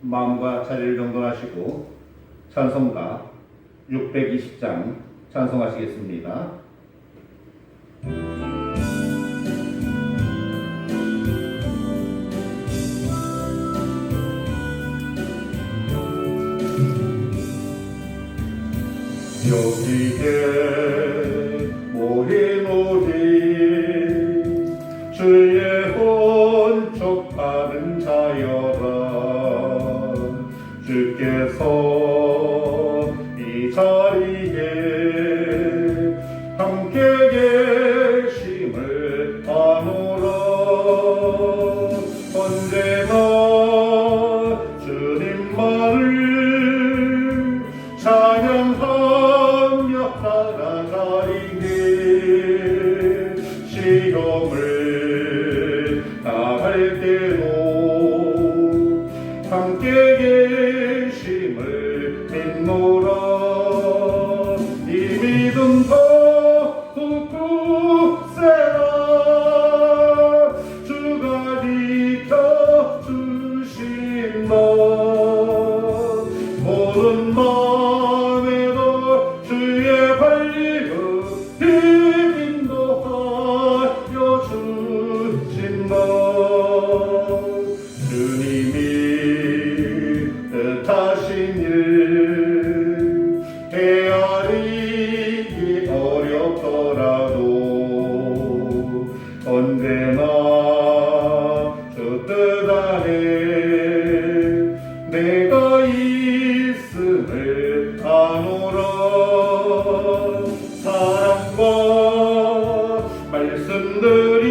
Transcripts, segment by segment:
마음과 자리를 정돈하시고 찬송가 620장 찬송하시겠습니다. 여기에 모인 우리 주의 본촉 받은 자여라. 주께서 이 자리에 함께 계심을 아노라. 언제나 주님만을 찬양하며 따라가리니 시험을 당할 때도 함께 계심을 믿노라. 이 믿음 더욱 굳세라. 주가 지켜주신다. 모든 마음에도 주의 밝은 빛 인도하여 주신다. 주님이 뜻하신 일 헤아리기 어렵더라도 언제나 주 뜻 안에 내가 있음을 아노라. 사랑과 말씀들이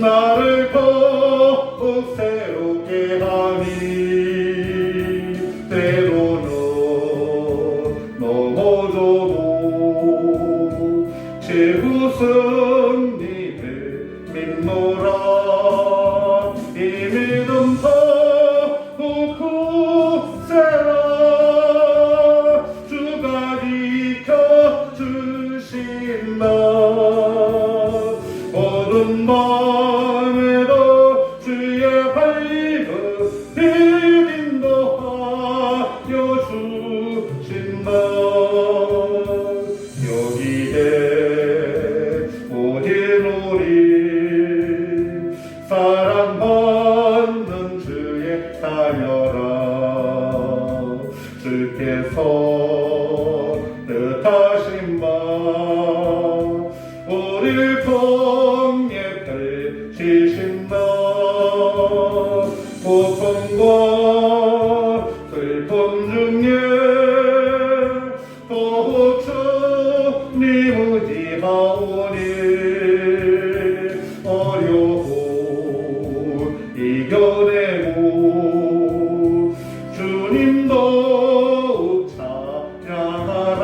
나를 더욱 새롭게 하니 때로는 넘어져도 최후 승리를 믿노라. 이 믿음 더욱 굳세라. 주가 지켜주신다. 모든 마음에도 주의 밝은 빛 인도하여 주신다. 여기에 모인 우리 사랑받는 주의 자녀라. 주께서 뜻하신 바 우리를 통해 펼치신다. 고통과 슬픔 중에 더욱 주님 의지하오니 어려움 이겨내고 주님 더욱 찬양하라.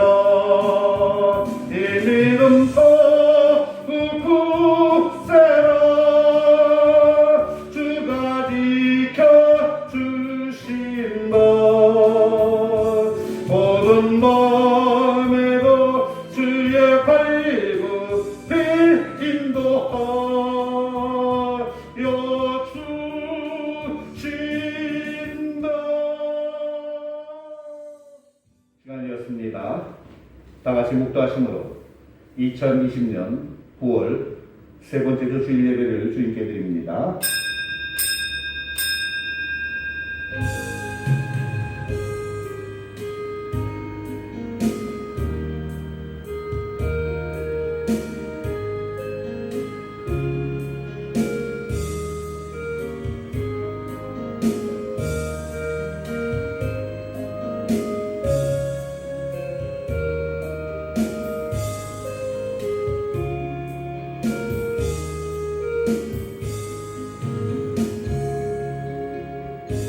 이 믿음 더욱 굳세라. 주가 지켜주신다. 모든 마음에도 주의 밝은 빛 인도하여 주신다. 시간이었습니다. 다같이 묵도하심으로 2020년 9월 세 번째 주 주일 예배를 주님께 드립니다.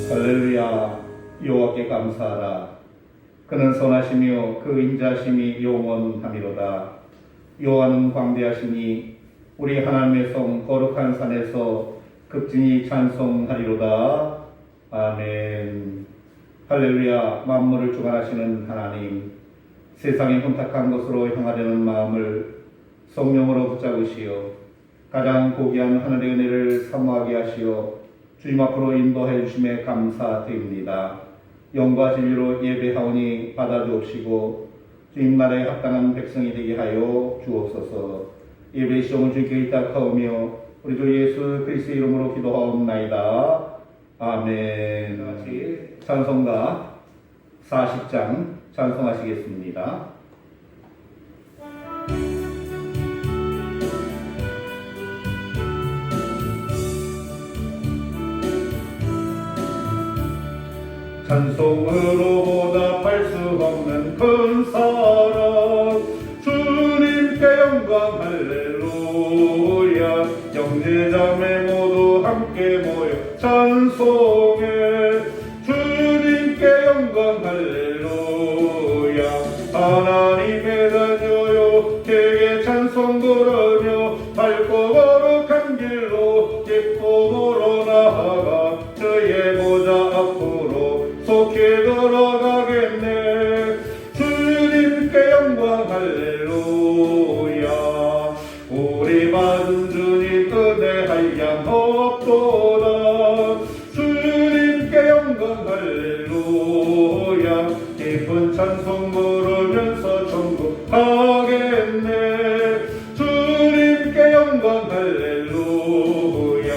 할렐루야. 여호와께 감사하라. 그는 선하시며 그 인자심이 영원하미로다. 여호와는 광대하시니 우리 하나님의 성 거룩한 산에서 극진히 찬송하리로다. 아멘. 할렐루야. 만물을 주관하시는 하나님, 세상의 혼탁한 것으로 향하려는 마음을 성령으로 붙잡으시어 가장 고귀한 하늘의 은혜를 사모하게 하시어 주님 앞으로 인도해 주심에 감사드립니다. 영과 진리로 예배하오니 받아주옵시고 주님 나라에 합당한 백성이 되게 하여 주옵소서. 예배 시험을 주께 의탁하오며 우리 주 예수 그리스도 이름으로 기도하옵나이다. 아멘. 같이 찬송가 40장 찬송하시겠습니다. 찬송으로 보답할 수 없는 큰 사랑 주님께 영광 할렐루야. 형제자매 모두 함께 모여 찬송해 주님께 영광 할렐루야. 하나님의 자녀요 되게 찬송 부르며 밝고 거룩한 길로 기쁨으로 나아가 주의 보좌 앞으로 속히 들어가겠네. 주님께 영광 할렐루야. 우리 받은 주님 은혜할 양 없도다. 주님께 영광 할렐루야. 깊은 찬송 부르면서 천국 가겠네. 주님께 영광 할렐루야.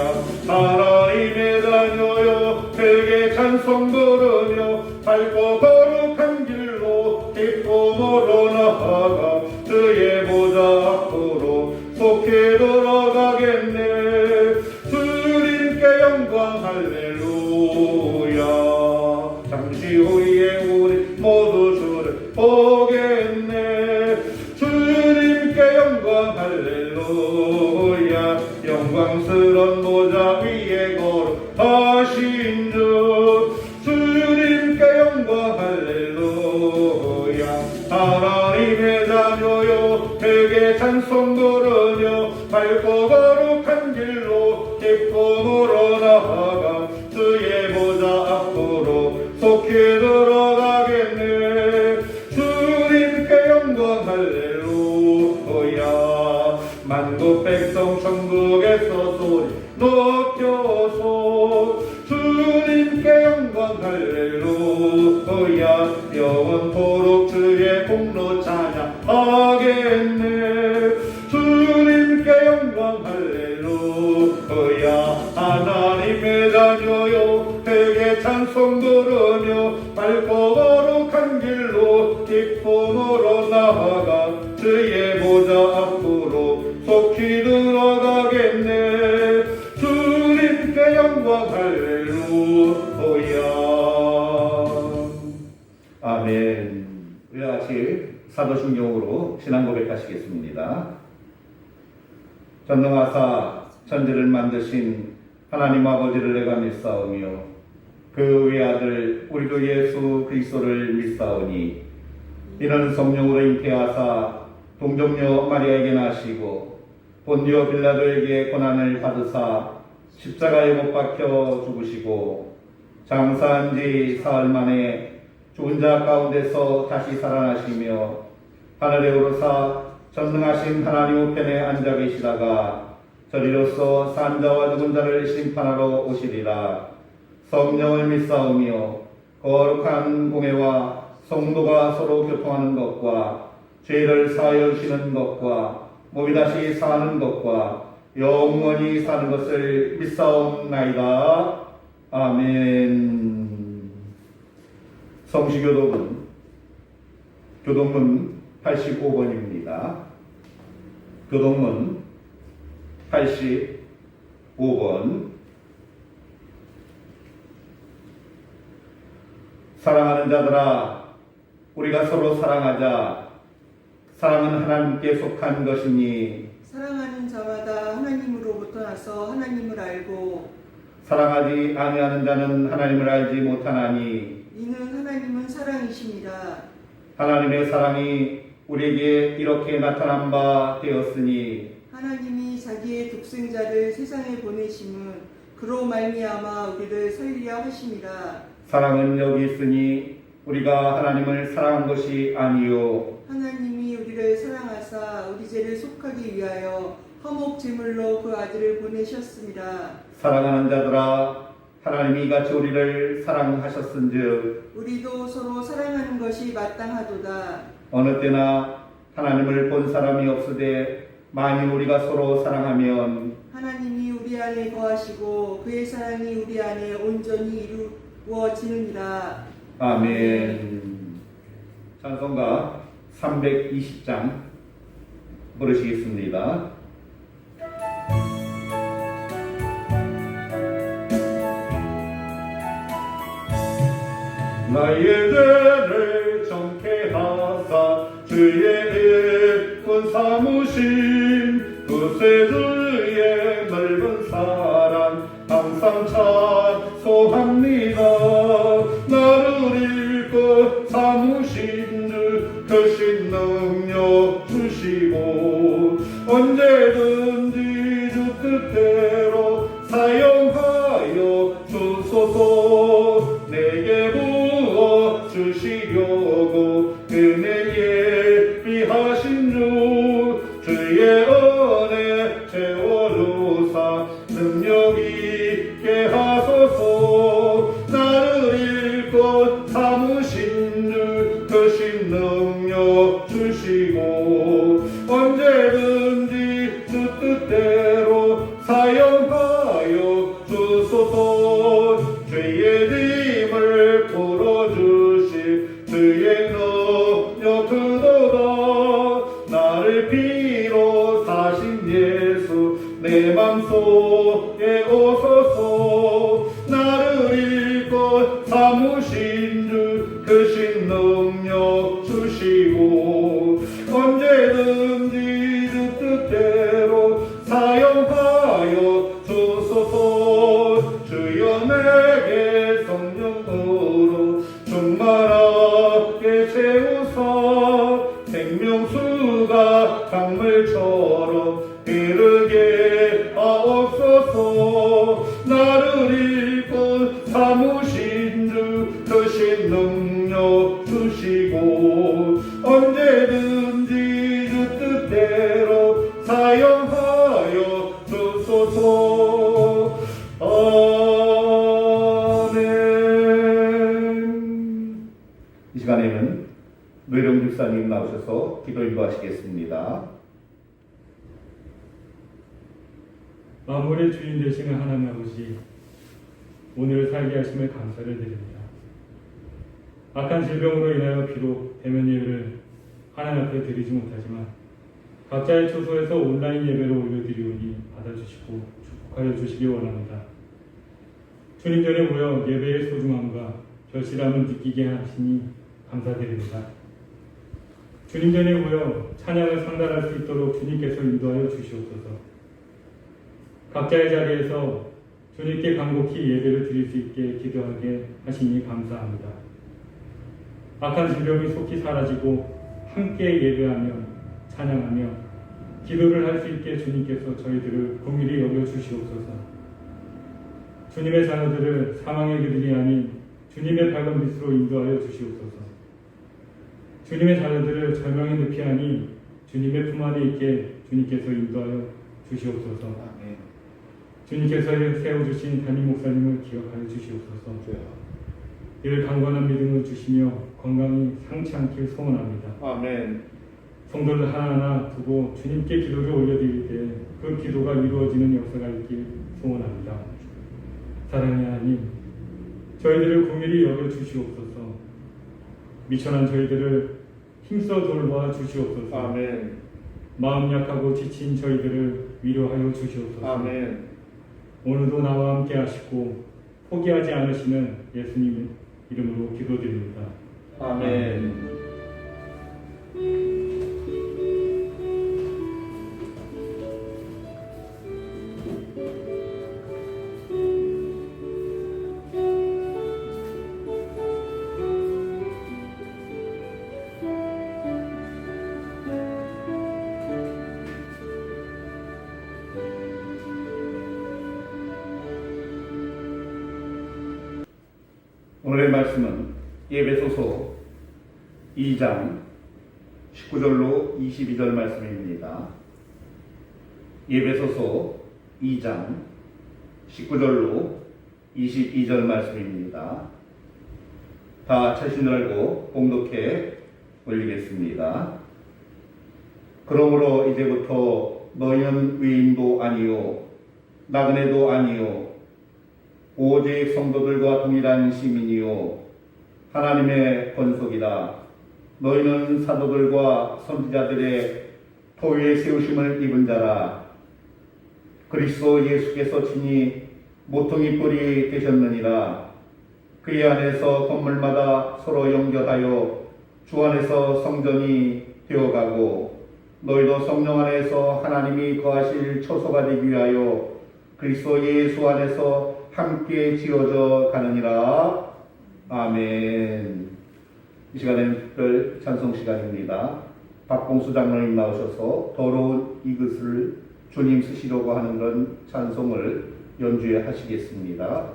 하나님의 자녀여 되게 찬송 부르며 밝고 거룩한 길로 기쁨으로 나아가 주의 보좌 앞으로 속히 들어가겠네. 주님께 영광 할렐루야. 잠시 후에 우리 모두 주를 보겠네. 주님께 영광 할렐루야. 영광스러운 보좌 위에 거룩하신 주 주님께 영광 할렐루야. 하나님의 자녀요 되게 찬송 부르며 밝고 거룩한 길로 기쁨으로 나아가 주의 보좌 앞으로 속히 들어가겠네. 주님께 영광 할렐루야. 만국 백성 천국에서 소리 높여서 주님께 영광 할렐루야. 영원토록 주의 공로 찬양하겠네. 주님께 영광 할렐루야. 하나님의 자녀요 되게 찬송 부르며 밝고 거룩한 길로 기쁨으로 나아가 주의 보좌 앞으로 속히 들어가겠네. 주님께 영광 할렐루야. 아멘. 우리와 같이 사도신경으로 신앙 고백하시겠습니다. 전능하사 천지를 만드신 하나님 아버지를 내가 믿사오며 그 외아들 우리 주 예수 그리스도를 믿사오니 이는 성령으로 잉태하사 동정녀 마리아에게 나시고 본디오 빌라도에게 고난을 받으사 십자가에 못 박혀 죽으시고 장사한 지 사흘 만에 죽은 자 가운데서 다시 살아나시며 하늘에 오르사 전능하신 하나님 우편에 앉아 계시다가 저리로서 산 자와 죽은 자를 심판하러 오시리라. 성령을 믿사오며 거룩한 공회와 성도가 서로 교통하는 것과 죄를 사하여 주시는 것과 몸이 다시 사는 것과 영원히 사는 것을 믿사옵나이다. 아멘. 성시교독은 교독문 85번입니다. 교독문 85번. 사랑하는 자들아, 우리가 서로 사랑하자. 사랑은 하나님께 속한 것이니 사랑하는 자마다 하나님으로부터 나서 하나님을 알고 사랑하지 아니하는 자는 하나님을 알지 못하나니 이는 하나님은 사랑이십니다. 하나님의 사랑이 우리에게 이렇게 나타난 바 되었으니 하나님이 자기의 독생자를 세상에 보내심은 그로 말미암아 우리를 살리려 하심이라. 사랑은 여기 있으니 우리가 하나님을 사랑한 것이 아니요 하나님이 우리를 사랑하사 우리 죄를 속하기 위하여 화목 제물로 그 아들을 보내셨습니다. 사랑하는 자들아, 하나님이 이같이 우리를 사랑하셨은즉 우리도 서로 사랑하는 것이 마땅하도다. 어느 때나 하나님을 본 사람이 없으되 만일 우리가 서로 사랑하면 하나님이 우리 안에 거하시고 그의 사랑이 우리 안에 온전히 이루어지느니라. 아멘. 찬송가 320장 부르시겠습니다. 나의 죄를 정케 하사 주의 예쁜 사무신 구세주의 넓은 사랑 항상 찬송합니다. 나를 읽고 사무신 주 크신 능력 주시고 언제든지 주 뜻대로 사용하여 주소서. 내게 부어 주시려고 은혜 예비하신 주 주의 은혜 채워주사 능력 있게 하소서. 나를 읽고 사무신 주 크신 능력 주시고 언제든지 주 뜻대로 사용하여 주소서. 죄의 짐을 풀어주시 주의 능력 그도다. 나를 피로 사신 예수 내 맘속에 오소서. 나를 읽고 사무신 주 크신 능력 주시고 언제든지 주 뜻대로 사용하여 주소서. 주여 내게 성령으로 충만하게 채우사 생명수가 강물처럼 흐르게 하옵소서. 나를 읽고 사무신 주 크신 능력 주시고 언제든지 주 뜻대로 사용하여 주소서. 아멘. 이 시간에는 노령 집사님 나오셔서 기도 인도하시겠습니다. 만물의 주인 되시는 하나님 아버지, 오늘 살게 하심을 감사를 드립니다. 악한 질병으로 인하여 비록 대면 예배를 하나님 앞에 드리지 못하지만 각자의 초소에서 온라인 예배를 올려드리오니 받아주시고 축복하여 주시기 원합니다. 주님 전에 모여 예배의 소중함과 절실함을 느끼게 하시니 감사드립니다. 주님 전에 모여 찬양을 상달할 수 있도록 주님께서 인도하여 주시옵소서. 각자의 자리에서 주님께 간곡히 예배를 드릴 수 있게 기도하게 하시니 감사합니다. 악한 질병이 속히 사라지고 함께 예배하며 찬양하며 기도를 할 수 있게 주님께서 저희들을 긍휼히 여겨 주시옵소서. 주님의 자녀들을 사망의 그들이 아닌 주님의 밝은 빛으로 인도하여 주시옵소서. 주님의 자녀들을 절망의 늪이 아닌 주님의 품 안에 있게 주님께서 인도하여 주시옵소서. 아멘. 주님께서 세워주신 담임 목사님을 기억하여 주시옵소서. 늘 강건한 믿음을 주시며 건강히 상치 않길 소원합니다. 아멘. 성도를 하나하나 두고 주님께 기도를 올려드릴 때 그 기도가 이루어지는 역사가 있길 소원합니다. 사랑의 하나님, 저희들을 긍휼히 여겨 주시옵소서. 미천한 저희들을 힘써 돌보아 주시옵소서. 아멘. 마음 약하고 지친 저희들을 위로하여 주시옵소서. 아멘. 오늘도 나와 함께 하시고 포기하지 않으시는 예수님 이름으로 기도드립니다. 아멘. 오늘의 말씀은 예배소서 2장 19절로 22절 말씀입니다. 예배소서 2장 19절로 22절 말씀입니다. 다 처신 알고 봉독해 올리겠습니다. 그러므로 이제부터 너희는 외인도 아니요 나그네도 아니요 오직 성도들과 동일한 시민이요 하나님의 권속이다. 너희는 사도들과 선지자들의 토위에 세우심을 입은 자라. 그리스도 예수께서 친히 모퉁이 뿔이 되셨느니라. 그의 안에서 건물마다 서로 연결하여 주 안에서 성전이 되어가고 너희도 성령 안에서 하나님이 거하실 처소가 되기 위하여 그리스도 예수 안에서 함께 지어져 가느니라. 아멘. 이 시간에는 특별 찬송 시간입니다. 박봉수 장로님 나오셔서 더러운 이것을 주님 쓰시려고 하는 그런 찬송을 연주해 하시겠습니다.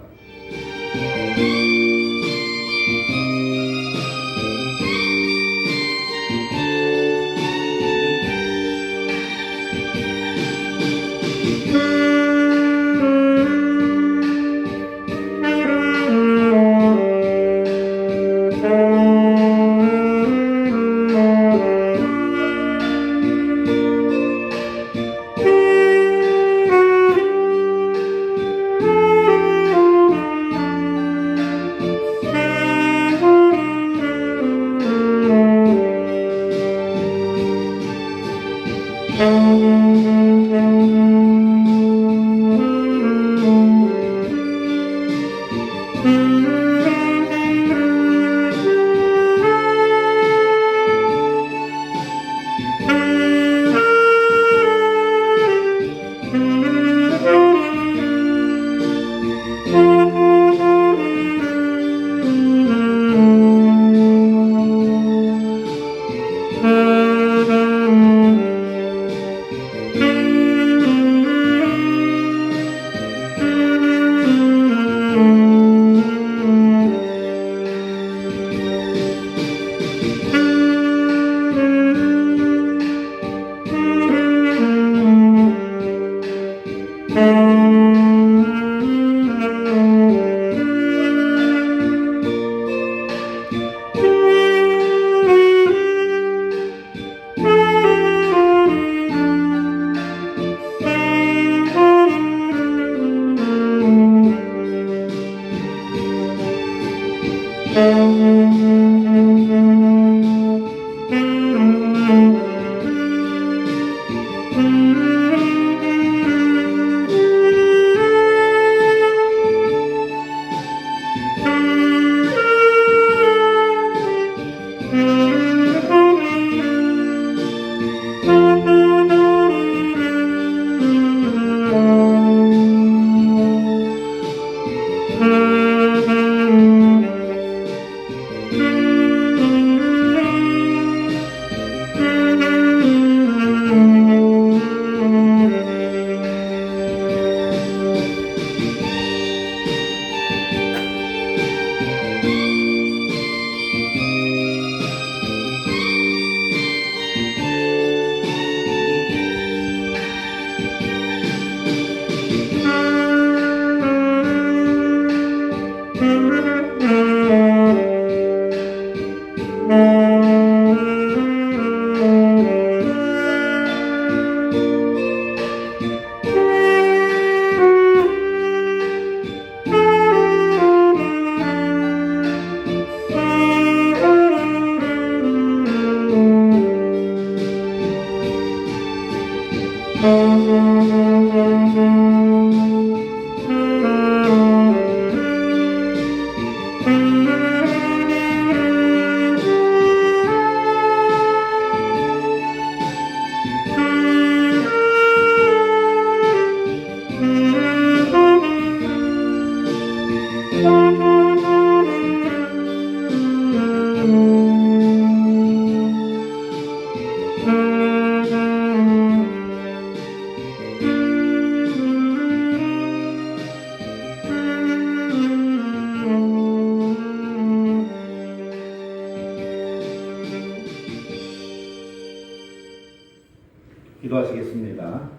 기도하시겠습니다.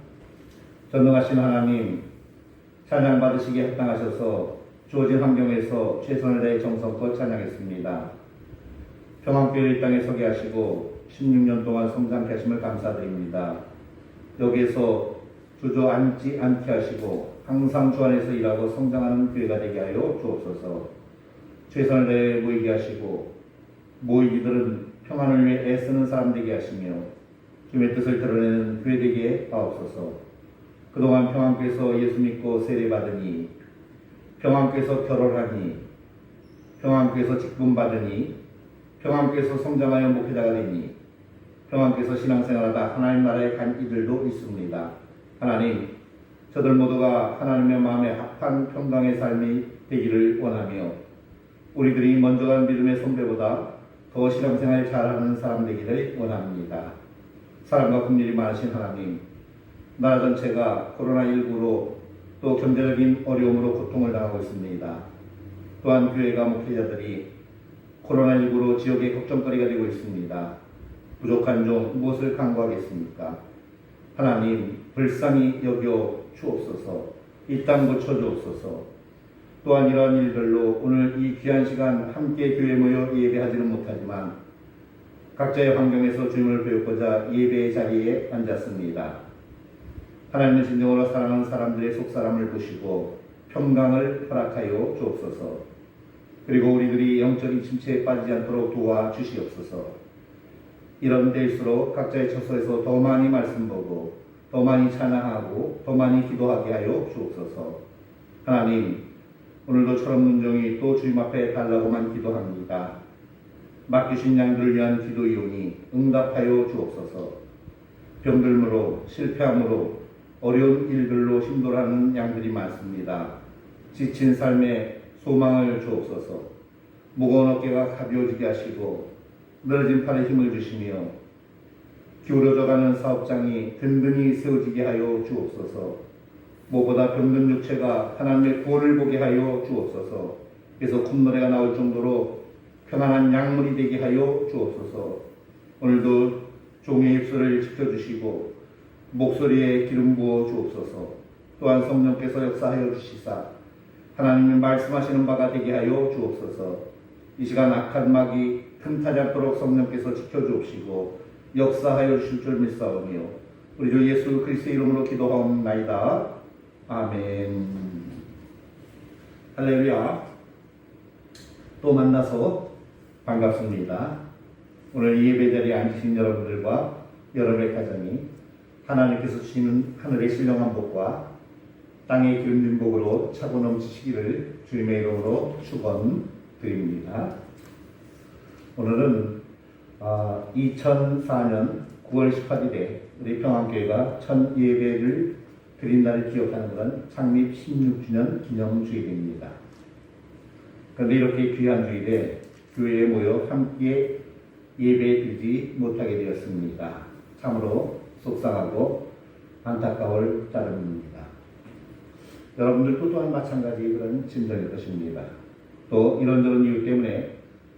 전능하신 하나님, 찬양 받으시기에 합당하셔서 주어진 환경에서 최선을 다해 정성껏 찬양했습니다. 평안교회를 이 땅에 서게 하시고 16년 동안 성장케 하심을 감사드립니다. 여기에서 주저앉지 않게 하시고 항상 주 안에서 일하고 성장하는 교회가 되게 하여 주옵소서. 최선을 다해 모이게 하시고 모이기들은 평안을 위해 애쓰는 사람 되게 하시며 주님의 뜻을 드러내는 교회 되게 하옵소서. 그동안 평안교회에서 예수 믿고 세례받으니, 평안교회에서 결혼하니, 평안교회에서 직분받으니, 평안교회에서 성장하여 목회자가 되니, 평안교회에서 신앙생활하다 하나님 나라에 간 이들도 있습니다. 하나님, 저들 모두가 하나님의 마음에 합한 평강의 삶이 되기를 원하며 우리들이 먼저 간 믿음의 선배보다 더 신앙생활 잘하는 사람 되기를 원합니다. 사랑과 긍휼이 많으신 하나님, 나라 전체가 코로나19로 또 경제적인 어려움으로 고통을 당하고 있습니다. 또한 교회가 목회자들이 코로나19로 지역의 걱정거리가 되고 있습니다. 부족한 종 무엇을 간구하겠습니까? 하나님, 불쌍히 여겨 주옵소서. 이 땅 고쳐 주옵소서. 또한 이러한 일들로 오늘 이 귀한 시간 함께 교회에 모여 예배하지는 못하지만 각자의 환경에서 주님을 배우고자 예배의 자리에 앉았습니다. 하나님의 진정으로 사랑하는 사람들의 속사람을 보시고 평강을 허락하여 주옵소서. 그리고 우리들이 영적인 침체에 빠지지 않도록 도와주시옵소서. 이런 때일수록 각자의 처소에서 더 많이 말씀 보고 더 많이 찬양하고 더 많이 기도하게 하여 주옵소서. 하나님, 오늘도 철없는 종이 또 주님 앞에 달라고만 기도합니다. 맡기신 양들을 위한 기도이오니 응답하여 주옵소서. 병들므로 실패함으로 어려운 일들로 힘들어하는 양들이 많습니다. 지친 삶에 소망을 주옵소서. 무거운 어깨가 가벼워지게 하시고 늘어진 팔에 힘을 주시며 기울어져가는 사업장이 든든히 세워지게 하여 주옵소서. 무엇보다 병든 육체가 하나님의 구원을 보게 하여 주옵소서. 그래서 콧노래가 나올 정도로 편안한 약물이 되게 하여 주옵소서. 오늘도 종의 입술을 지켜주시고 목소리에 기름 부어 주옵소서. 또한 성령께서 역사하여 주시사 하나님의 말씀하시는 바가 되게 하여 주옵소서. 이 시간 악한 마귀 틈타지 않도록 성령께서 지켜주옵시고 역사하여 주실 줄 믿사오며 우리 주 예수 그리스도의 이름으로 기도하옵나이다. 아멘. 할렐루야. 또 만나서 반갑습니다. 오늘 예배 자리에 앉으신 여러분들과 여러분의 가정이 하나님께서 주시는 하늘의 신령한 복과 땅의 기름 복으로 차고 넘치시기를 주님의 이름으로 축원드립니다. 오늘은 2004년 9월 18일에 우리 평안교회가 첫 예배를 드린 날을 기억하는 그런 창립 16주년 기념주일입니다. 그런데 이렇게 귀한 주일에 교회에 모여 함께 예배 드리지 못하게 되었습니다. 참으로 속상하고 안타까울 따름입니다. 여러분들도 또한 마찬가지 그런 심정일 것입니다. 또 이런저런 이유 때문에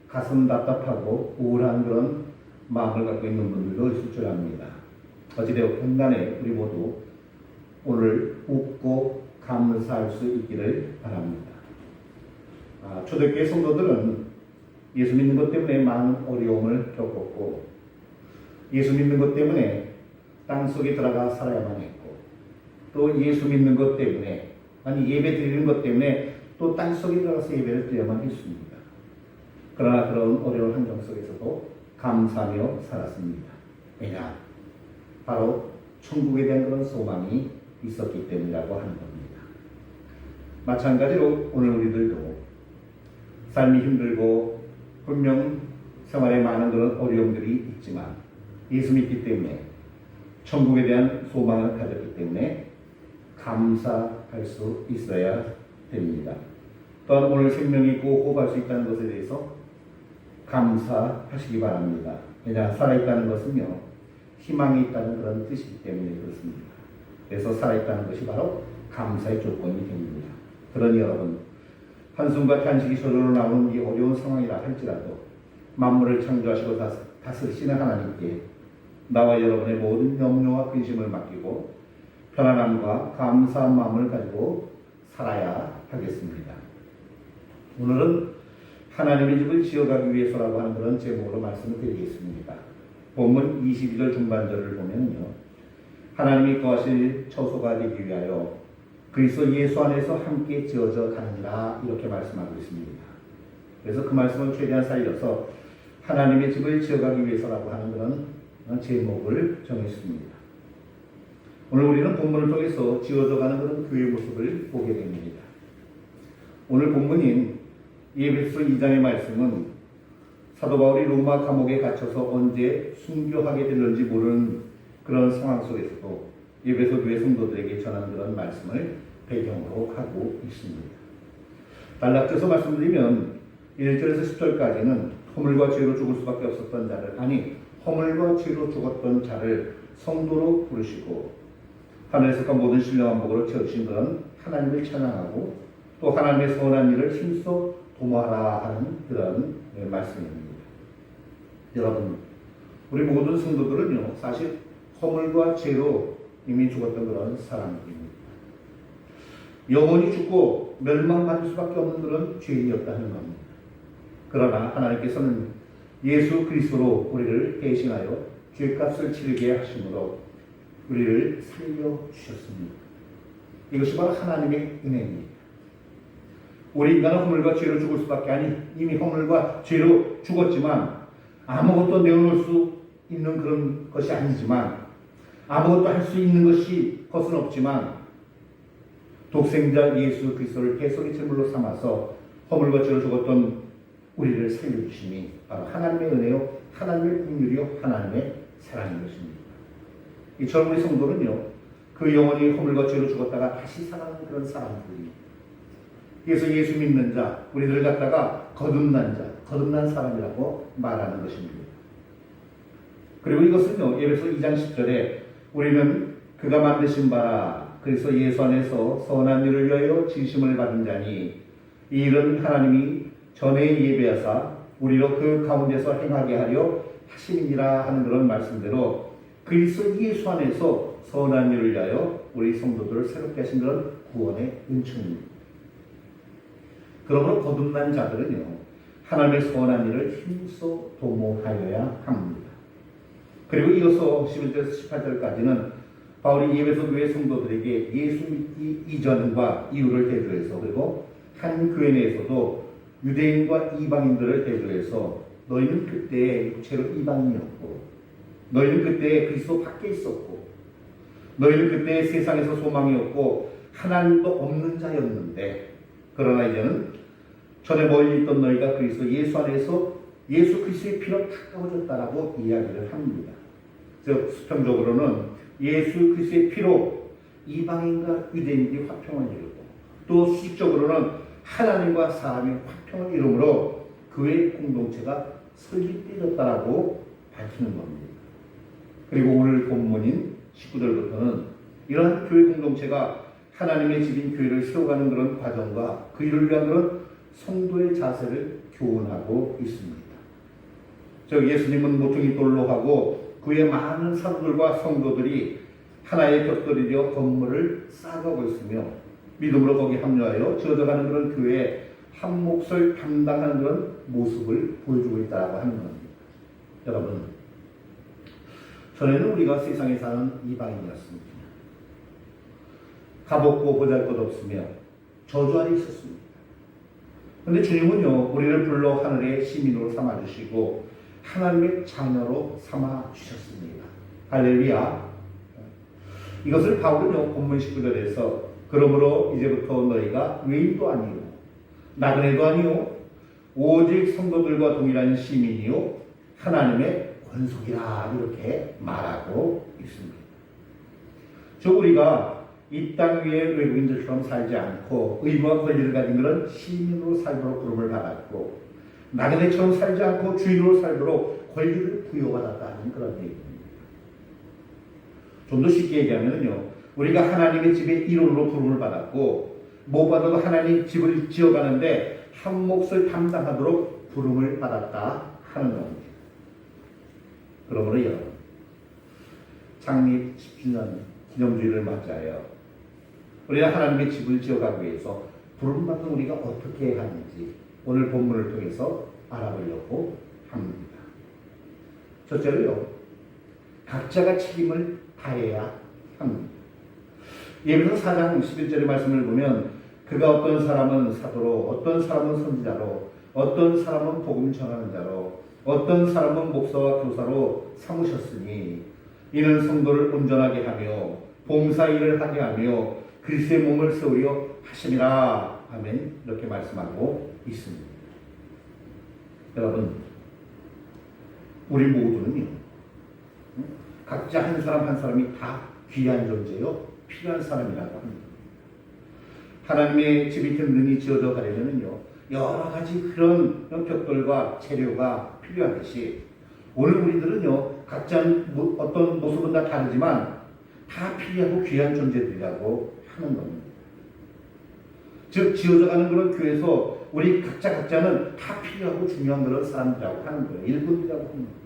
가슴 답답하고 우울한 그런 마음을 갖고 있는 분들도 있을 줄 압니다. 어찌되었든 간에 우리 모두 오늘 웃고 감사할 수 있기를 바랍니다. 초대교회 성도들은 예수 믿는 것 때문에 많은 어려움을 겪었고 예수 믿는 것 때문에 땅속에 들어가 살아야만 했고 또 예수 믿는 것 때문에 예배 드리는 것 때문에 또 땅속에 들어가서 예배를 드려야만 했습니다. 그러나 그런 어려운 환경 속에서도 감사하며 살았습니다. 왜냐? 바로 천국에 대한 그런 소망이 있었기 때문이라고 하는 겁니다. 마찬가지로 오늘 우리들도 삶이 힘들고 분명 생활에 많은 그런 어려움들이 있지만 예수 믿기 때문에 천국에 대한 소망을 가졌기 때문에 감사할 수 있어야 됩니다. 또한 오늘 생명이 있고 호흡할 수 있다는 것에 대해서 감사하시기 바랍니다. 왜냐? 살아있다는 것은요 희망이 있다는 그런 뜻이기 때문에 그렇습니다. 그래서 살아있다는 것이 바로 감사의 조건이 됩니다. 그러니 여러분 한숨과 탄식이 저절로 나오는 이 어려운 상황이라 할지라도 만물을 창조하시고 다스리시는 하나님께 나와 여러분의 모든 염려와 근심을 맡기고 편안함과 감사한 마음을 가지고 살아야 하겠습니다. 오늘은 하나님의 집을 지어가기 위해서라고 하는 그런 제목으로 말씀을 드리겠습니다. 본문 22절 중반절을 보면요, 하나님이 거하실 처소가 되기 위하여 그리스도 예수 안에서 함께 지어져 가느니라, 이렇게 말씀하고 있습니다. 그래서 그 말씀을 최대한 살려서 하나님의 집을 지어가기 위해서라고 하는 그런 제목을 정했습니다. 오늘 우리는 본문을 통해서 지어져가는 그런 교회 모습을 보게 됩니다. 오늘 본문인 에베소 2장의 말씀은 사도 바울이 로마 감옥에 갇혀서 언제 순교하게 될는지 모르는 그런 상황 속에서도 에베소 교회 성도들에게 전하는 그런 말씀을 배경으로 하고 있습니다. 단락져서 말씀드리면 1절에서 10절까지는 허물과 죄로 죽을 수밖에 없었던 자를, 허물과 죄로 죽었던 자를 성도로 부르시고 하늘에서 온 모든 신령한 복으로 채우신 그런 하나님을 찬양하고 또 하나님의 선한 일을 힘써 도모하라 하는 그런 말씀입니다. 여러분, 우리 모든 성도들은요, 사실 허물과 죄로 이미 죽었던 그런 사람들입니다. 영원히 죽고 멸망받을 수밖에 없는 그런 죄인이었다는 겁니다. 그러나 하나님께서는 예수 그리스도로 우리를 대신하여 죄값을 치르게 하심으로 우리를 살려주셨습니다. 이것이 바로 하나님의 은혜입니다. 우리 인간은 허물과 죄로 죽을 수밖에 이미 허물과 죄로 죽었지만 아무것도 내어놓을 수 있는 그런 것이 아니지만 아무것도 할 수 있는 것은 없지만 독생자 예수 그리스도를 대속의 제물로 삼아서 허물과 죄로 죽었던 우리를 살려주심이 바로 하나님의 은혜요, 하나님의 긍휼이요, 하나님의 사랑인 것입니다. 이처럼 우리 성도는요, 그 영혼이 허물과 죄로 죽었다가 다시 살아나는 그런 사람들입니다. 그래서 예수 믿는 자, 우리들을 갖다가 거듭난 자, 거듭난 사람이라고 말하는 것입니다. 그리고 이것은요, 에베소 2장 10절에 우리는 그가 만드신 바라 그래서 예수 안에서 선한 일을 위하여 지으심을 받은 자니 이 일은 하나님이 전에 예배하사 우리로 그 가운데서 행하게 하려 하심이니라 하는 그런 말씀대로 그리스도 예수 안에서 선한 일을 위하여 우리 성도들을 새롭게 하신 그런 구원의 은총입니다. 그러므로 거듭난 자들은요, 하나님의 선한 일을 힘써 도모하여야 합니다. 그리고 이어서 11절에서 18절까지는 바울이 에베소 교회 성도들에게 예수 믿기 이전과 이후를 대조해서, 그리고 한 교회 내에서도 유대인과 이방인들을 대조해서 너희는 그때 육체로 이방인이었고 너희는 그때 그리스도 밖에 있었고 너희는 그때 세상에서 소망이 없고 하나님도 없는 자였는데 그러나 이제는 전에 멀리 있던 너희가 그리스도 예수 안에서 예수 그리스도의 피로 닦아졌다라고 이야기를 합니다. 즉 수평적으로는 예수 그리스도의 피로 이방인과 유대인들이 화평을 이루고 또 수직적으로는 하나님과 사람이 화평을 이루므로 교회 공동체가 설립되었다라고 밝히는 겁니다. 그리고 오늘 본문인 19절부터는 이러한 교회 공동체가 하나님의 집인 교회를 세워가는 그런 과정과 그 일을 위한 그런 성도의 자세를 교훈하고 있습니다. 즉 예수님은 모퉁이 돌로 하고 그의 많은 사도들과 성도들이 하나의 벽돌이 되어 건물을 쌓아가고 있으며 믿음으로 거기 합류하여 지어져가는 그런 교회의 한 몫을 담당하는 그런 모습을 보여주고 있다고 하는 겁니다. 여러분, 전에는 우리가 세상에 사는 이방인이었습니다. 가벗고 보잘것없으며 저주 아래 있었습니다. 그런데 주님은요, 우리를 불러 하늘의 시민으로 삼아주시고 하나님의 자녀로 삼아주셨습니다. 할렐루야. 이것을 바울은요, 본문 19절에서 그러므로 이제부터 너희가 외인도 아니요 나그네도 아니요 오직 성도들과 동일한 시민이요 하나님의 권속이라 이렇게 말하고 있습니다. 즉 우리가 이 땅 위에 외국인들처럼 살지 않고 의무와 권리를 가진 그런 시민으로 살도록 부름을 받았고 나그네처럼 살지 않고 주인으로 살도록 권리를 부여받았다는 그런 얘기입니다. 좀 더 쉽게 얘기하면요, 우리가 하나님의 집의 일원으로 부름을 받았고 무엇보다도 하나님 집을 지어가는데 한 몫을 담당하도록 부름을 받았다 하는 겁니다. 그러므로 여러분, 창립 10주년 기념주의를 맞이하여 우리가 하나님의 집을 지어가기 위해서 부름받은 우리가 어떻게 해야 하는지 오늘 본문을 통해서 알아보려고 합니다. 첫째로요, 각자가 책임을 다해야 합니다. 예배서 4장 11절의 말씀을 보면 그가 어떤 사람은 사도로, 어떤 사람은 선지자로, 어떤 사람은 복음 전하는 자로, 어떤 사람은 목사와 교사로 삼으셨으니 이는 성도를 온전하게 하며 봉사 일을 하게 하며 그리스도의 몸을 세우려 하심이라. 아멘. 이렇게 말씀하고 있습니다. 여러분, 우리 모두는요, 각자 한 사람 한 사람이 다 귀한 존재요, 필요한 사람이라고 합니다. 하나님의 집이 든든히 지어져 가려면요, 여러 가지 그런 벽돌과 재료가 필요하듯이 오늘 우리들은요, 각자 어떤 모습은 다 다르지만 다 필요하고 귀한 존재들이라고 하는 겁니다. 즉, 지어져가는 그런 교회에서 우리 각자는 다 필요하고 중요한 그런 사람들이라고 하는 거예요. 일꾼이라고 하는 거예요.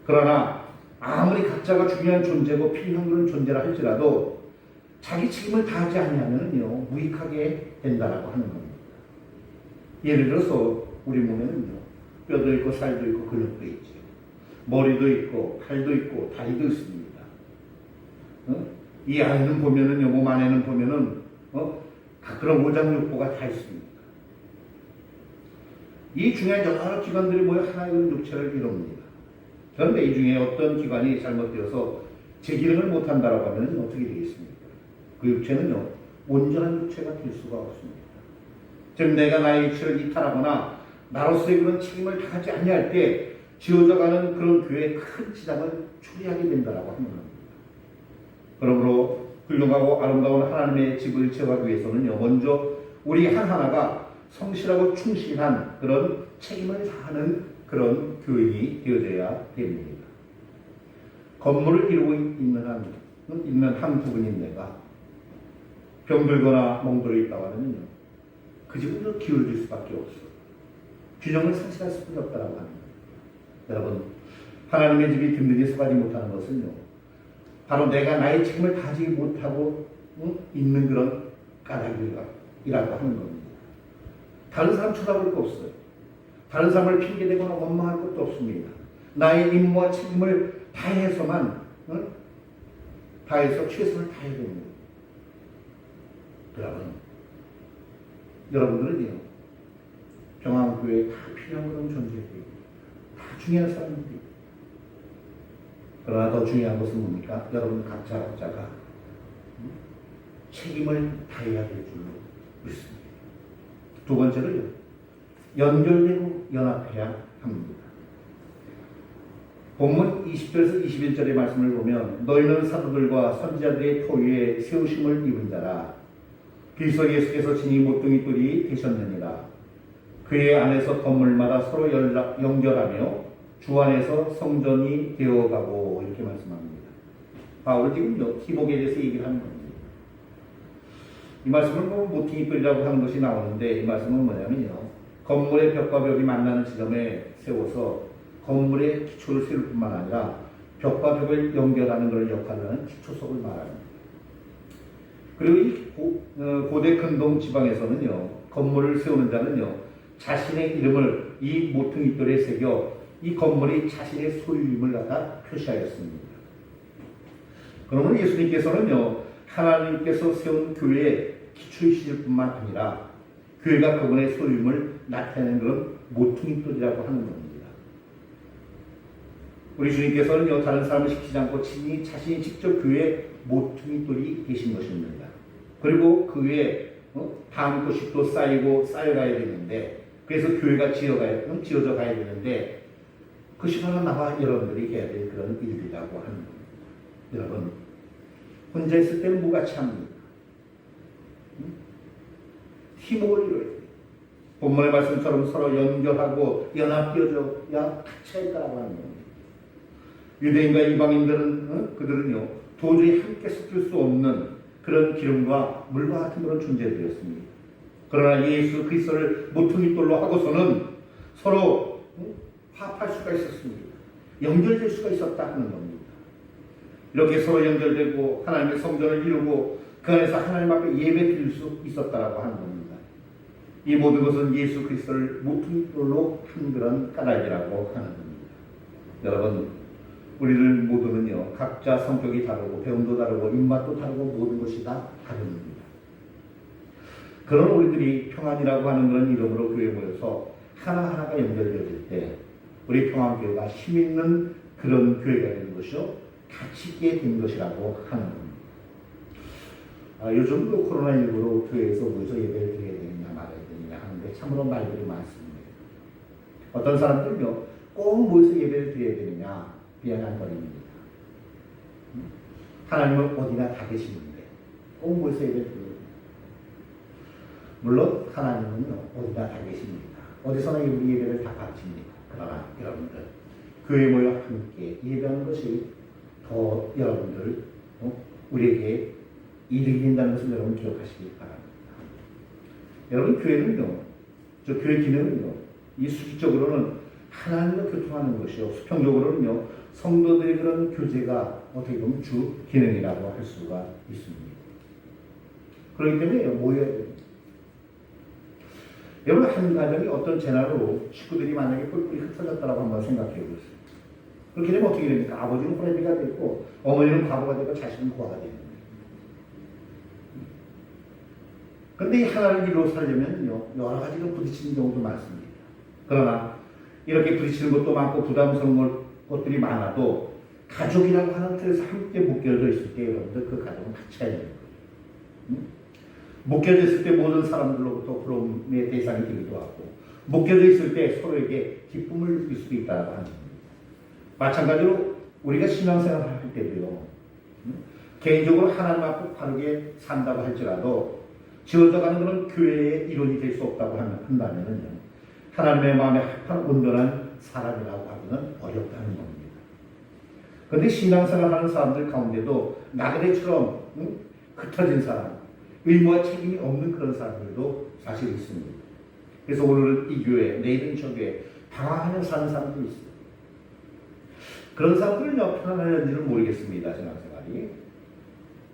그러나 아무리 각자가 중요한 존재고 필요한 그런 존재라 할지라도 자기 책임을 다하지 않으면요, 무익하게 된다라고 하는 겁니다. 예를 들어서 우리 몸에는요, 뼈도 있고 살도 있고 근육도 있죠. 머리도 있고 팔도 있고 다리도 있습니다. 이 안에는 보면은요, 몸 안에는 보면은 그런 오장육부가 다 있습니다. 이 중요한 여러 기관들이 모여 하나의 육체를 이룹니다. 그런데 이 중에 어떤 기관이 잘못되어서 제 기능을 못한다라고 하면 어떻게 되겠습니까? 그 육체는요, 온전한 육체가 될 수가 없습니다. 즉, 내가 나의 육체를 이탈하거나 나로서의 그런 책임을 다하지 아니할 때 지어져가는 그런 교회에 큰 지장을 초래하게 된다라고 하는 겁니다. 그러므로 훌륭하고 아름다운 하나님의 집을 채워가기 위해서는요, 먼저 우리 하나하나가 성실하고 충실한 그런 책임을 다하는 그런 교인이 되어져야 됩니다. 건물을 이루고 있는 한 부분인데가 병들거나 멍들어 있다고 하면요, 그 집은 기울어질 수밖에 없어요. 균형을 상실할 수밖에 없다라고 합니다. 여러분, 하나님의 집이 든든히 서가지 못하는 것은요, 바로 내가 나의 책임을 다하지 못하고 있는 그런 까닭이라고 하는 겁니다. 다른 사람 쳐다볼 거 없어요. 다른 사람을 핑계대거나 원망할 것도 없습니다. 나의 임무와 책임을 다해서만 다해서 최선을 다해야 됩니다. 여러분들은요, 평안교회에 다 필요한 그런 존재들이고 다 중요한 사람들이고, 그러나 더 중요한 것은 뭡니까? 여러분 각자가 책임을 다해야 될 줄로 믿습니다. 두 번째로요, 연결되고 연합해야 합니다. 본문 20절에서 21절의 말씀을 보면 너희는 사도들과 선지자들의 토위에 세우심을 입은 자라. 그리스도 예수께서 친히 모퉁이 뿔이 되셨느니라. 그의 안에서 건물마다 서로 연결하며 주 안에서 성전이 되어가고, 이렇게 말씀합니다. 바울은 지금 티복에 대해서 얘기를 하는 겁니다. 이 말씀을 보면 모퉁이 뿔이라고 하는 것이 나오는데, 이 말씀은 뭐냐면요, 건물의 벽과 벽이 만나는 지점에 세워서 건물의 기초를 세울 뿐만 아니라 벽과 벽을 연결하는 그런 역할을 하는 기초석을 말합니다. 그리고 이 고대 근동 지방에서는요, 건물을 세우는 자는요, 자신의 이름을 이 모퉁이 돌에 새겨 이 건물이 자신의 소유임을 갖다 표시하였습니다. 그러면 예수님께서는요, 하나님께서 세운 교회의 기초이실 뿐만 아니라 교회가 그분의 소유임을 나타내는 그런 모퉁이 돌이라고 하는 겁니다. 우리 주님께서는요, 다른 사람을 시키지 않고 친히 자신이 직접 교회의 모퉁이 돌이 되신 것입니다. 그리고 그 위에 다음 것이 또 쌓여가야 되는데, 그래서 교회가 지어져 가야 되는데, 그것이 바로 나와 여러분들이 해야 될 그런 일이라고 하는 겁니다. 여러분, 혼자 있을 때는 무같이 합니다. 팀워크를 이뤄야 돼요. 본문의 말씀처럼 서로 연결하고 연합되어져야 같이 할까라고 하는 겁니다. 유대인과 이방인들은 그들은요, 도저히 함께 섞일 수 없는 그런 기름과 물과 같은 그런 존재들이었습니다. 그러나 예수 그리스도를 모퉁이 돌로 하고서는 서로 화합할 수가 있었습니다. 연결될 수가 있었다 하는 겁니다. 이렇게 서로 연결되고 하나님의 성전을 이루고 그 안에서 하나님 앞에 예배 드릴 수 있었다라고 하는 겁니다. 이 모든 것은 예수 그리스도를 모퉁이돌로 한 그런 까닭이라고 하는 겁니다. 여러분, 우리들 모두는요, 각자 성격이 다르고 배움도 다르고 입맛도 다르고 모든 것이 다 다릅니다. 그런 우리들이 평안이라고 하는 그런 이름으로 교회에 모여서 하나하나가 연결되어질 때 우리 평안교회가 힘있는 그런 교회가 되는 것이요, 가치 있게 된 것이라고 하는 겁니다. 요즘도 코로나19로 교회에서 모여서 예배를 드려야 되느냐 말아야 되느냐 하는데 참으로 말들이 많습니다. 어떤 사람들은요, 꼭 모여서 예배를 드려야 되느냐 비아냥거립니다. 하나님은 어디나 다 계시는데 꼭 모여서 예배를 드려야 됩니다. 물론 하나님은요, 어디나 다 계십니다. 어디서나 우리 예배를 다 바칩니다. 그러나 여러분들, 교회 모여 함께 예배하는 것이 더 여러분들 우리에게 이득이 된다는 것을 여러분 기억하시기 바랍니다. 여러분, 교회는요, 저 교회 기능은요, 이 수직적으로는 하나님과 교통하는 것이요, 수평적으로는요, 성도들의 그런 교제가 어떻게 보면 주 기능이라고 할 수가 있습니다. 그렇기 때문에 모여야 됩니다. 여러분, 한 가정이 어떤 재난으로 식구들이 만약에 뿔뿔이 흩어졌다고 한번 생각해 보세요. 그렇게 되면 어떻게 됩니까? 아버지는 호래비가 되고 어머니는 과부가 되고 자식은 고아가 됩니다. 그런데 이 하나를 이루어 살려면요, 여러 가지로 부딪히는 경우도 많습니다. 그러나 이렇게 부딪히는 것도 많고 부담스러운 것들이 많아도 가족이라고 하는 틀에서 함께 묶여져 있을 때 여러분들 그 가족은 같이 해야 되는 거예요. 묶여져 있을 때 모든 사람들로부터 부러움의 대상이 되기도 하고, 묶여져 있을 때 서로에게 기쁨을 느낄 수도 있다고 하는 겁니다. 마찬가지로 우리가 신앙생활을 할 때도요, 개인적으로 하나님 앞에 바르게 산다고 할지라도 지어져가는 그런 교회의 이론이 될 수 없다고 한다면요, 하나님의 마음에 합한 온전한 사람이라고 하기는 어렵다는 겁니다. 그런데 신앙생활하는 사람들 가운데도 나그네처럼 흩어진 사람, 의무와 책임이 없는 그런 사람들도 사실 있습니다. 그래서 오늘은 이 교회, 내일은 저 교회 방황하며 사는 사람들이 있어요. 그런 사람들은요, 편안할지는 모르겠습니다. 신앙생활이.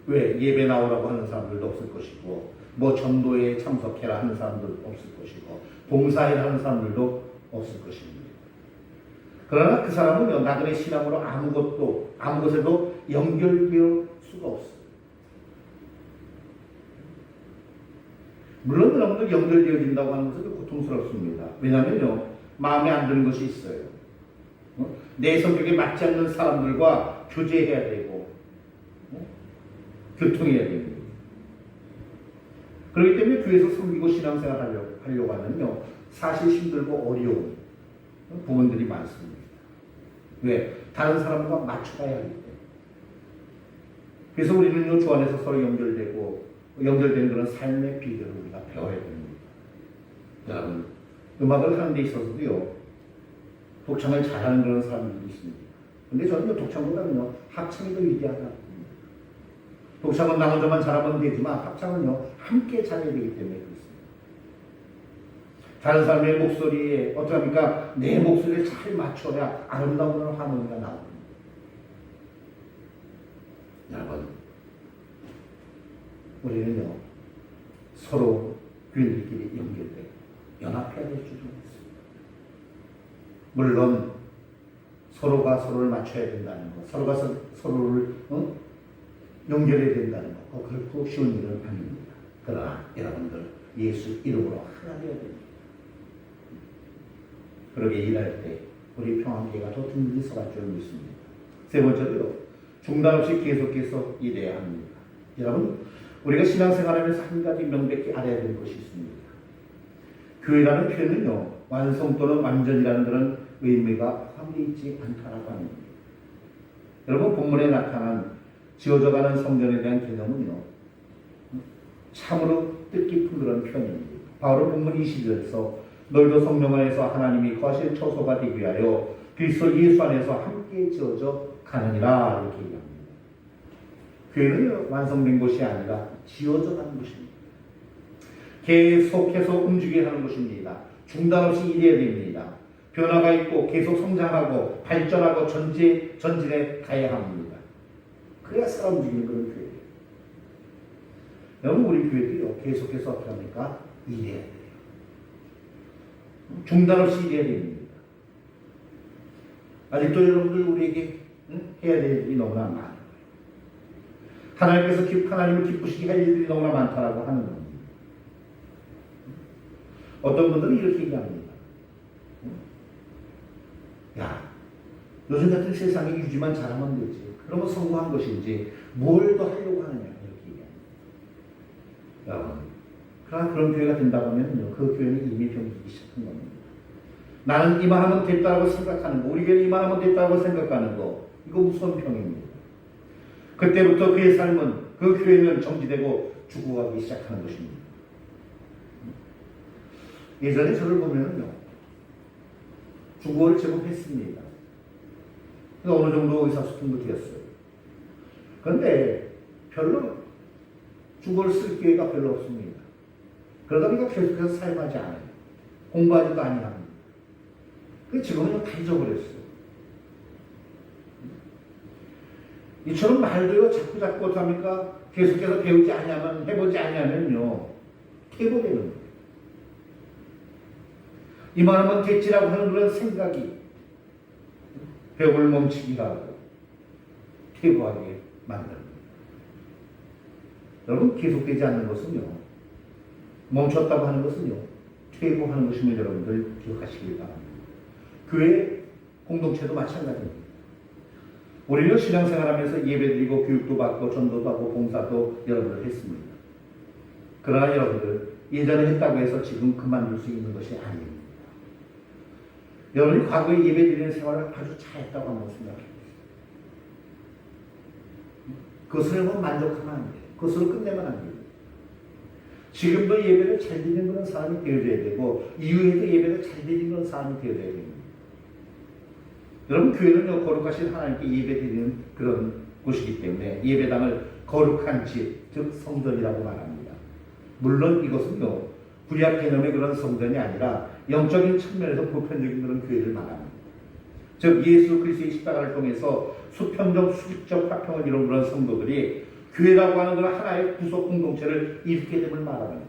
왜? 예배 나오라고 하는 사람들도 없을 것이고, 뭐 전도에 참석해라 하는 사람들도 없을 것이고, 봉사해라 하는 사람들도 없을 것입니다. 그러나 그 사람은요, 나그네 신앙으로 아무 것에도 연결되어 수가 없어요. 물론 여러분들 연결되어진다고 하는 것은 고통스럽습니다. 왜냐하면요, 마음에 안 드는 것이 있어요. 내 성격에 맞지 않는 사람들과 교제해야 되고, 교통해야 됩니다. 그렇기 때문에 교회에서 섬기고 신앙생활 하려고 하면요, 사실 힘들고 어려운 부분들이 많습니다. 왜? 다른 사람과 맞춰가야 하기 때문에. 그래서 우리는요, 주 안에서 서로 연결된 그런 삶의 비결을 우리가 배워야 됩니다. 여러분, 음악을 하는 데 있어서도요, 독창을 잘하는 그런 사람들이 있습니다. 근데 저는요, 독창보다는요, 합창이 더 위대하다. 독창은 나 혼자만 잘하면 되지만 합창은요, 함께 잘해야 되기 때문에 그렇습니다. 다른 사람의 목소리에 어떡합니까? 내 목소리에 잘 맞춰야 아름다운 하모니가 나옵니다. 여러분, 우리는요, 서로 교인들끼리 연결되고 연합해야 될 줄도 있습니다. 물론 서로가 서로를 맞춰야 된다는 것, 서로가 서로를 연결해야 된다는 것, 결코 쉬운 일은 아닙니다. 그러나 여러분들 예수 이름으로 하나 되어야 됩니다. 그러게 일할 때 우리 평안교회가 더 든든히 서갈 줄 믿습니다. 세 번째로요, 중단 없이 계속해서 일해야 합니다. 여러분, 우리가 신앙생활하면서 한 가지 명백히 알아야 될 것이 있습니다. 교회라는 표현은요, 완성 또는 완전이라는 그런 의미가 포함되어 있지 않다라고 합니다. 여러분, 본문에 나타난 지어져가는 성전에 대한 개념은요, 참으로 뜻깊은 그런 표현입니다. 바로 본문 22절에서 너희도 성령 안에서 하나님이 거하실 처소가 되기 위하여 그리스도 예수 안에서 함께 지어져 가느니라 이렇게 얘기합니다. 교회는 완성된 것이 아니라 지어져 가는 것입니다. 계속해서 움직여야 하는 것입니다. 중단 없이 일해야 됩니다. 변화가 있고 계속 성장하고 발전하고 전진해 가야 합니다. 그래야 살아 움직이는 그런 교회예요. 여러분, 우리 교회도요, 계속해서 어떻게 합니까? 일해야 돼요. 중단 없이 일해야 됩니다. 아직도 여러분들 우리에게 해야 될 일이 너무나 많아요. 하나님을 기쁘시게 할 일들이 너무나 많다라고 하는 겁니다. 어떤 분들은 이렇게 얘기합니다. 야, 요즘 같은 세상에 유지만 잘하면 되지. 그러면 성공한 것인지 뭘 더 하려고 하느냐 이렇게 얘기합니다. 여러분, 그러나 그런 교회가 된다고 하면요, 그 교회는 이미 병기기 시작한 겁니다. 나는 이만하면 됐다고 생각하는 거, 우리 교회는 이만하면 됐다고 생각하는 거, 이거 무서운 병입니다. 그때부터 그의 삶은, 그 교회는 정지되고 죽어가기 시작하는 것입니다. 예전에 저를 보면요, 중국어를 제법 했습니다. 어느 정도 의사소통도 되었어요. 그런데 별로 중국어를 쓸 기회가 별로 없습니다. 그러다 보니까 계속해서 사용하지 않아요. 공부하지도 아니합니다. 그 지금은 다 잊어버렸어요. 이처럼 말도요, 자꾸 어떡합니까? 계속해서 배우지 아니하면, 해보지 아니하면요, 퇴보되는 거예요. 이만하면 됐지라고 하는 그런 생각이 배움을 멈추게 하고 퇴보하게 만듭니다. 여러분, 계속되지 않는 것은요, 멈췄다고 하는 것은요, 퇴보하는 것임을 여러분들 기억하시길 바랍니다. 교회 공동체도 마찬가지입니다. 우리는 신앙생활하면서 예배드리고 교육도 받고 전도도 하고 봉사도 여러분들 했습니다. 그러나 여러분들 예전에 했다고 해서 지금 그만둘 수 있는 것이 아닙니다. 여러분이 과거에 예배드리는 생활을 아주 잘했다고 한번 생각해보세요. 그것으로 만족하면 안 돼요. 그것으로 끝내면 안 돼요. 지금도 예배를 잘 드리는 그런 사람이 되어져야 되고 이후에도 예배를 잘 드리는 그런 사람이 되어져야 됩니다. 여러분, 교회는 거룩하신 하나님께 예배드리는 그런 곳이기 때문에 예배당을 거룩한 집, 즉 성전이라고 말합니다. 물론 이것은요, 구약 개념의 그런 성전이 아니라 영적인 측면에서 보편적인 그런 교회를 말합니다. 즉 예수 그리스도의 십자가를 통해서 수평적, 수직적 화평을 이룬 그런 성도들이 교회라고 하는 그런 하나의 구속 공동체를 일으키게 됨을 말합니다.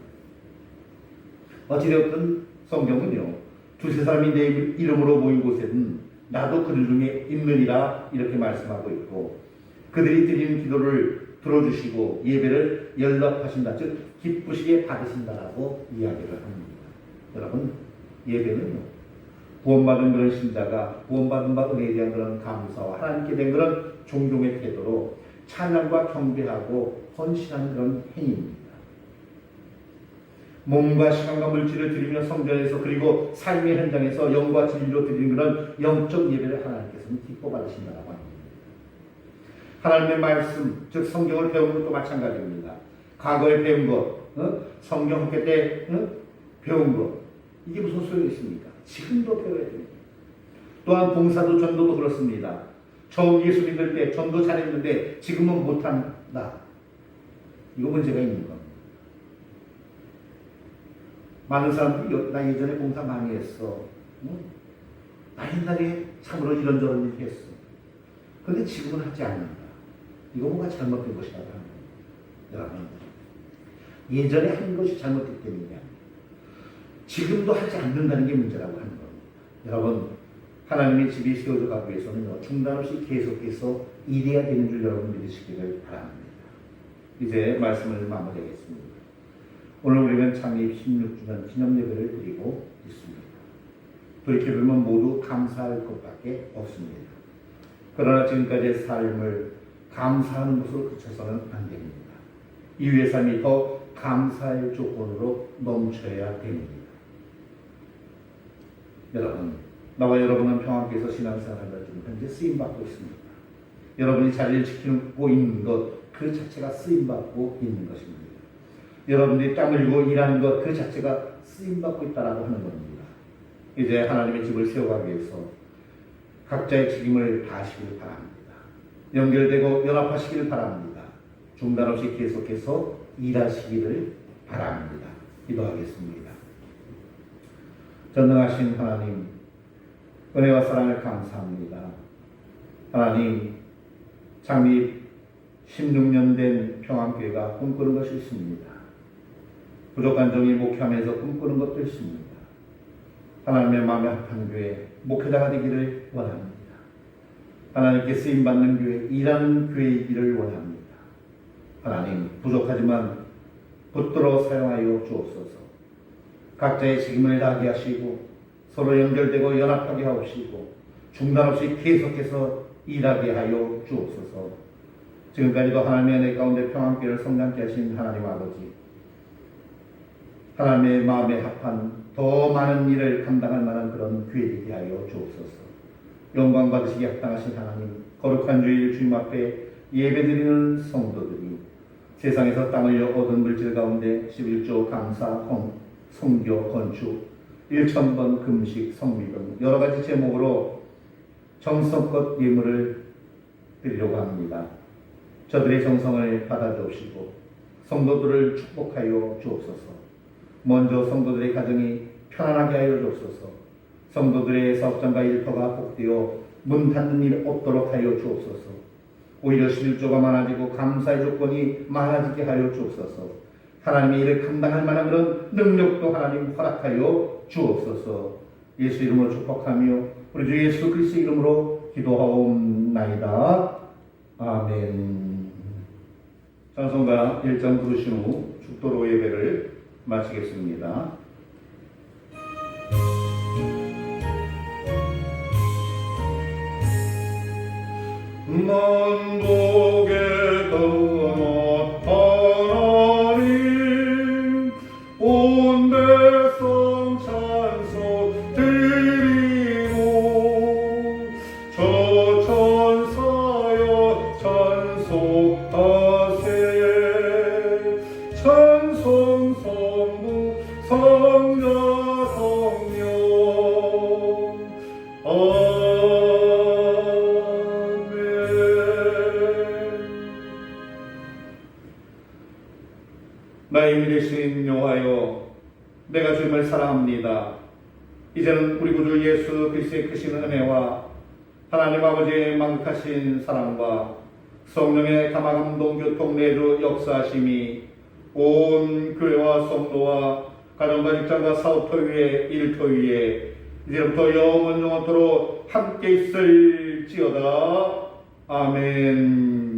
어찌되었든 성경은요, 두세 사람이 내 이름으로 모인 곳에는 나도 그들 중에 있느니라 이렇게 말씀하고 있고, 그들이 드리는 기도를 들어주시고 예배를 연락하신다, 즉 기쁘시게 받으신다라고 이야기를 합니다. 여러분, 예배는요, 구원받은 그런 신자가 구원받은 바 은혜에 대한 그런 감사와 하나님께 된 그런 존경의 태도로 찬양과 경배하고 헌신하는 그런 행위입니다. 몸과 시간과 물질을 드리며 성전에서 그리고 삶의 현장에서 영과 진리로 드리는 그런 영적 예배를 하나님께서는 기뻐 받으신다고 합니다. 하나님의 말씀, 즉 성경을 배우는 것도 마찬가지입니다. 과거에 배운 것, 성경 학교 때 배운 것, 이게 무슨 소용이 있습니까? 지금도 배워야 됩니다. 또한 봉사도 전도도 그렇습니다. 처음 예수 믿을 때 전도 잘했는데 지금은 못한다. 이거 문제가 있는 겁니다. 많은 사람들이 나 예전에 봉사 많이 했어. 나 옛날에 참으로 이런저런 일 했어. 그런데 지금은 하지 않는다. 이거 뭐가 잘못된 것이라고 하는 겁니다. 여러분, 예전에 한 것이 잘못됐기 때문에 지금도 하지 않는다는 게 문제라고 하는 겁니다. 여러분, 하나님의 집이 세워져 가기 위해서는 중단 없이 계속해서 일해야 되는 줄 여러분 믿으시기를 바랍니다. 이제 말씀을 마무리하겠습니다. 오늘 우리는 창립 16주년 기념 예배를 드리고 있습니다. 돌이켜보면 모두 감사할 것밖에 없습니다. 그러나 지금까지의 삶을 감사하는 것으로 그쳐서는 안 됩니다. 이후의 삶이 더 감사의 조건으로 넘쳐야 됩니다. 여러분, 나와 여러분은 평안께서 신앙생활을 지금 현재 쓰임받고 있습니다. 여러분이 자리를 지키고 있는 것 그 자체가 쓰임받고 있는 것입니다. 여러분들이 땀 흘리고 일하는 것 그 자체가 쓰임받고 있다라고 하는 겁니다. 이제 하나님의 집을 세워가기 위해서 각자의 책임을 다하시길 바랍니다. 연결되고 연합하시기를 바랍니다. 중단 없이 계속해서 일하시기를 바랍니다. 기도하겠습니다. 전능하신 하나님, 은혜와 사랑을 감사합니다. 하나님, 창립 16년 된 평안교회가 꿈꾸는 것이 있습니다. 부족한 종이 목회하면서 꿈꾸는 것도 있습니다. 하나님의 마음에 합한 교회 목회자가 되기를 원합니다. 하나님께 쓰임받는 교회, 일하는 교회이기를 원합니다. 하나님, 부족하지만 붙들어 사용하여 주옵소서. 각자의 책임을 다하게 하시고 서로 연결되고 연합하게 하옵시고 중단 없이 계속해서 일하게 하여 주옵소서. 지금까지도 하나님의 은혜 가운데 평안교회를 성장케 하신 하나님 아버지, 하나님의 마음에 합한 더 많은 일을 감당할 만한 그런 교회 되게 하여 주옵소서. 영광 받으시기 합당하신 하나님, 거룩한 주일 주님 앞에 예배드리는 성도들이 세상에서 땅을 얻은 물질 가운데 11조 감사, 성교, 건축, 1,000번 금식, 성미 등 여러 가지 제목으로 정성껏 예물을 드리려고 합니다. 저들의 정성을 받아주시고 성도들을 축복하여 주옵소서. 먼저 성도들의 가정이 편안하게 하여 주옵소서. 성도들의 사업장과 일터가 복되어 문 닫는 일 없도록 하여 주옵소서. 오히려 실조가 많아지고 감사의 조건이 많아지게 하여 주옵소서. 하나님의 일을 감당할 만한 그런 능력도 하나님 허락하여 주옵소서. 예수 이름으로 축복하며 우리 주 예수 그리스도 이름으로 기도하옵나이다. 아멘. 찬송가 1장 부르신 후 축도로 예배를 마치겠습니다. 만복에 떠나 하나님 온 백성 찬송 드리고 저 천사여 찬송하세 찬송 성부 성자 성령 나의 힘이 되신 여호와여, 내가 주님을 사랑합니다. 이제는 우리 구주 예수 그리스도의 크신 은혜와 하나님 아버지의 만극하신 사랑과 성령의 감화감동 교통 내주 역사하심이 온 교회와 성도와 가정과 직장과 사업터 위에 일터 위에 이제부터 영원토록 함께 있을지어다. 아멘.